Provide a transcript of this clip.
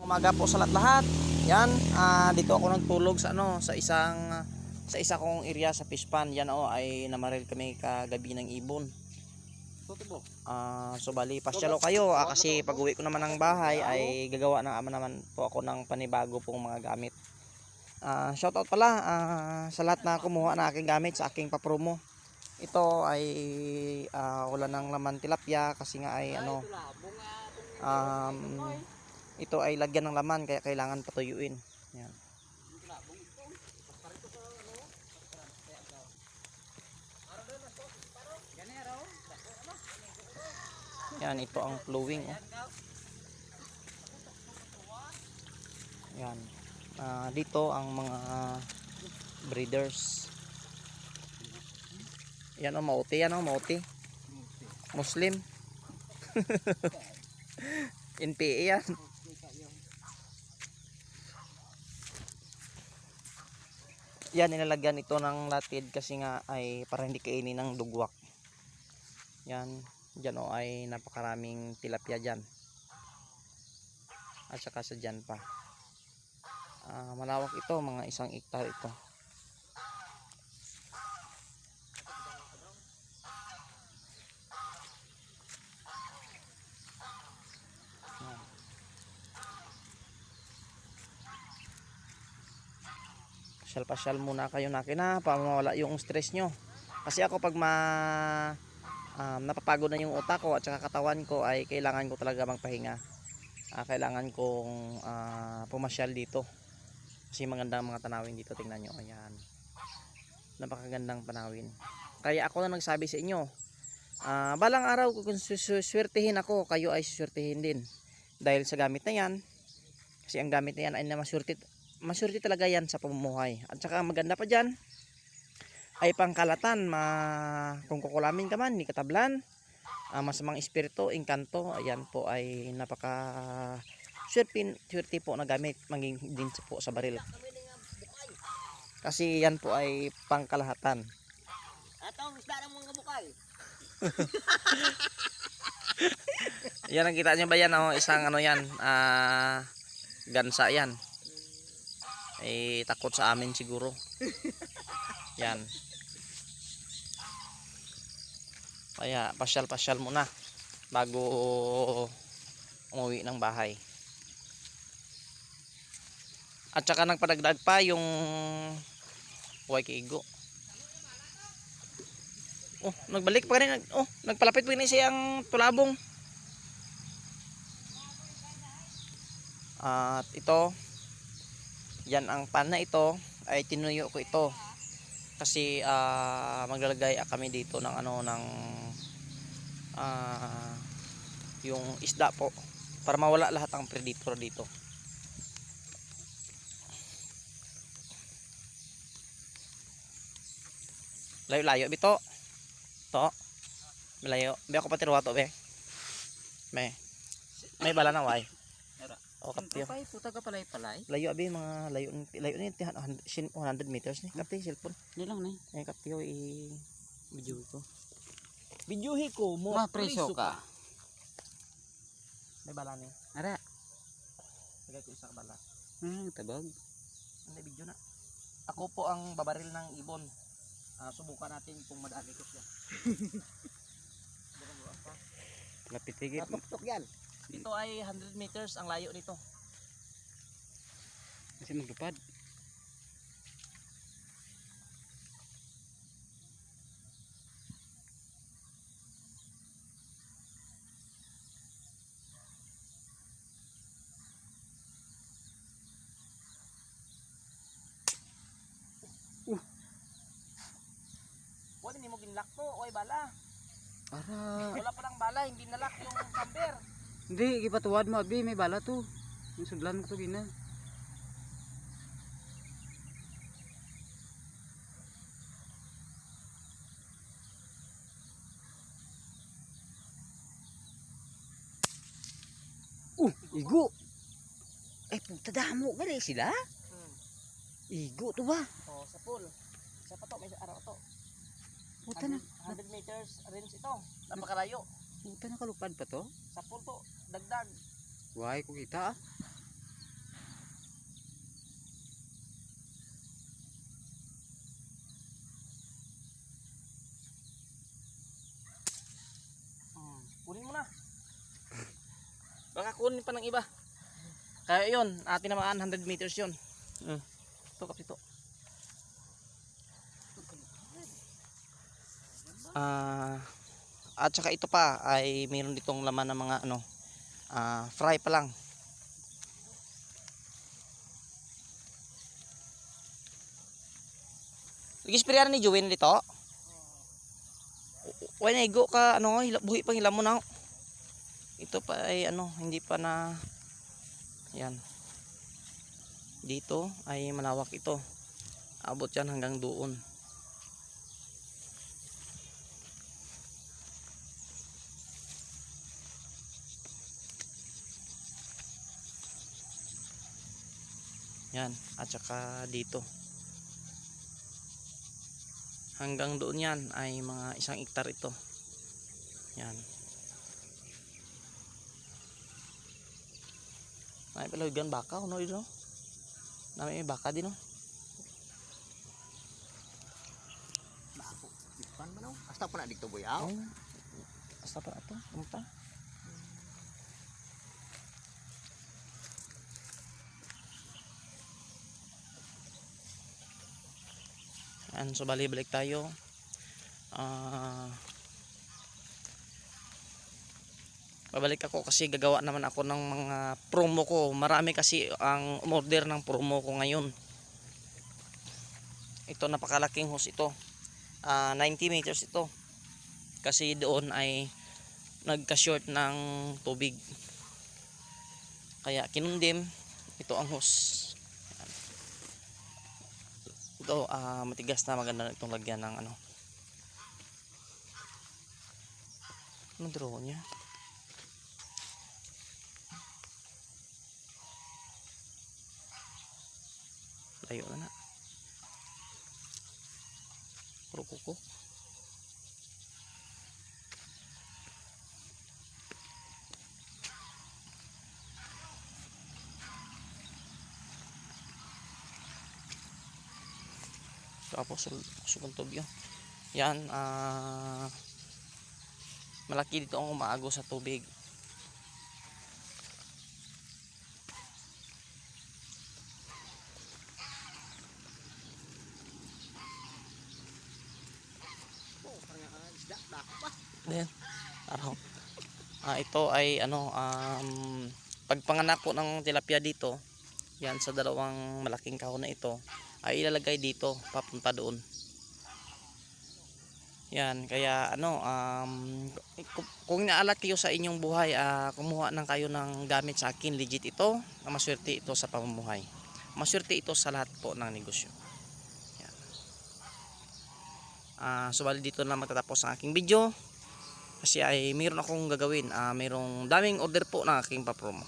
Umaga po sa lahat-lahat. Yan, dito ako nagtulog sa sa isa kong area sa fish pond. Yan ay namaril kami kagabi ng ibon. So bali pasyalo kayo kasi pag-uwi ko naman ng bahay ay gagawa na naman po ako ng panibago pong mga gamit. Shoutout pala sa lahat na kumuha na aking gamit sa aking papromo. Ito ay wala ng laman tilapia kasi nga ay ito ay lagyan ng laman kaya kailangan patuyuin. Yan. Yan, ito ang flowing. Yan. Dito ang mga breeders. Yan mauti, mauti. Muslim. NPA yan. Yan, nilalagyan ito ng latid kasi nga ay para hindi kainin ng dugwak. Yan, dyan ay napakaraming tilapia dyan. At saka sa dyan pa. Malawak ito, mga 1 hektar ito. Pasyal muna kayo na para mawala yung stress nyo. Kasi ako pag napapagod na yung utak ko at saka katawan ko ay kailangan ko talaga magpahinga. Kailangan kong pumasyal dito. Kasi magandang mga tanawin dito, tingnan nyo. Ayan. Napakagandang panawin. Kaya ako na nagsabi sa inyo, balang araw kung suswertehin ako, kayo ay suswertehin din. Dahil sa gamit na yan, kasi ang gamit na yan ay maswerte talaga yan sa pamumuhay. At saka maganda pa dyan ay pangkalatan, kung kukulamin ka man, ni katablan, masamang espiritu, engkanto, ayan po ay napaka swerte po na gamit maging din po sa baril. Kasi yan po ay pangkalahatan. Atong isda ng mga bukay. Yan ang kita nyo ba yan, isang yan, gansa yan. Ay takot sa amin siguro. Yan. Kaya pasyal muna bago umuwi ng bahay. At saka nagpadagdag pa yung kigo. Nagbalik pa rin. Nagpalapit pa rin siyang tulabong. At ito, yan ang pan na ito ay tinuyo ko ito kasi maglalagay kami dito ng yung isda po para mawala lahat ng predator dito. Layo bito to malayo be ako patiruwa to be may bala na way. Kaptiyo. Kapay puta ka palay. Layo abi mga layo ni 100 meters ni kapti cellphone. Ni lang ni. Kaptiyo videohi ko mo Preso ka. May bala ni. Ara. Lagay ko isa ka bala. Tabag. Ano video na. Ako po ang babaril ng ibon. Subukan natin kung madali ko siya. Lapitigit. Natuktok yan. Ito ay 100 meters ang layo nito. Kasi maglupad. Wala ni mo ginlock to, oy bala. Ara. Wala pa lang bala, hindi nalock yung camber. Hindi, gipatuwad mo abi, may bala to. Yung sudlan ko to gina. Igo. Ay puta damo gali sila. Igo to ba? Sa pool. Sa pato may araw to. Puta na. 100 meters range ito. Napakalayo. Puta nakalupad pa to. Sa pool to, dagdag. Why ko kita ah. kunin pa ng iba. Kaya yun, tinamaan 100 meters yun. Ito kapito. At saka ito pa ay mayroon ditong laman ng mga ano, fry pa lang. Nag-sprayan ni Juwin dito. Wala igo ka ano, buhi pang hilam mo na. Ito pa ay ano, hindi pa na yan. Dito ay malawak ito. Abot yan hanggang doon. Yan, at saka dito. Hanggang doon yan ay mga 1 hektar ito. Yan. May palawigan baka no dito. Nami may baka din no. Bako. Pan ba no? Hasta pa na dito boy. Aw. Basta pa ito, kumpa. So balik tayo. Babalik ako kasi gagawa naman ako ng mga promo ko. Marami kasi ang umorder ng promo ko ngayon. Ito napakalaking hose ito. 90 meters ito. Kasi doon ay nagka-short ng tubig. Kaya kinundim ito ang hose. Ito matigas na, maganda itong lagyan ng ano. Anong draw niya? Layo na. Puro kuko. Tapos sugang tubig yun. Yan, malaki dito ang umaago sa tubig. Then, ito ay ano, pagpanganak po ng tilapia dito, yan sa dalawang malaking kahon na ito, ay ilalagay dito papunta doon. Yan, kaya ano, kung naalat kayo sa inyong buhay, kumuha nang kayo ng gamit sa akin, legit ito, maswerte ito sa pamumuhay. Maswerte ito sa lahat po ng negosyo. Yan. So bali dito na magtatapos ang aking video. Kasi ay mayroon akong gagawin, mayroong daming order po ng aking papromo.